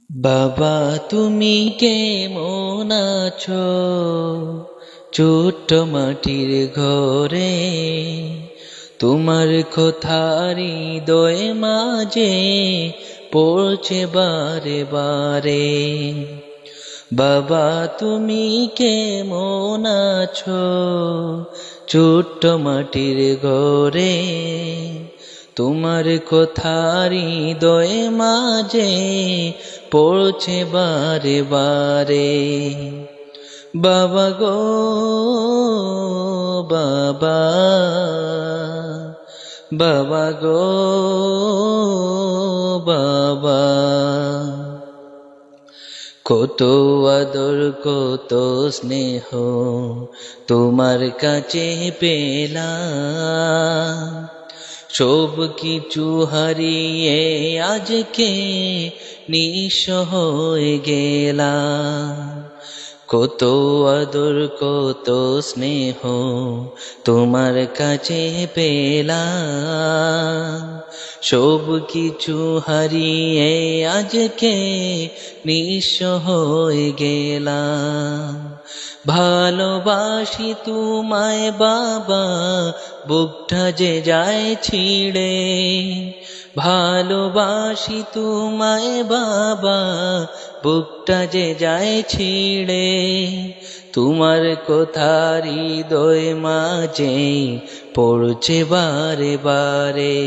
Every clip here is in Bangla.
বাবা তুমি কেমন আছো? ছোট্ট মাটির ঘরে তোমার কথা হৃদয় মাঝে পড়ছে বারে বারে। বাবা তুমি কেমন আছো? ছোট্ট মাটির ঘরে তোমার কথা হৃদয় মাঝে পড়ছে বারে বারে। বাবা গো বাবা, বাবা গো বাবা, কত আদর কত স্নেহ তোমার কাছে পেলাম, সব কিছু হারিয়ে আজকে নিঃস্ব হয়ে গেলাম। কত আদর কত স্নেহ তোমার কাছে পেলাম, সব কিছু হারিয়ে আজকে নিঃস্ব হয়ে গেলাম। ভালোবাসি তোমায় বাবা, বুকটা যে যায় ছিঁড়ে। ভালোবাসি তোমায় বাবা, বুকটা যে যায় ছিঁড়ে। তোমার কথা হৃদয় মাঝে পড়ছে বারে বারে।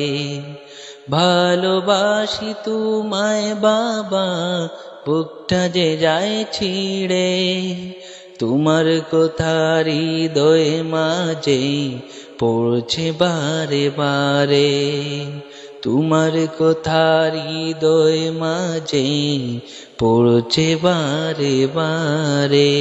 ভালোবাসি তোমায় বাবা, বুকটা যে যায় ছিঁড়ে। তোমার কথা হৃদয় মাঝে পড়ছে বারে বারে। তোমার কথা হৃদয় মাঝে পড়ছে বারে বারে।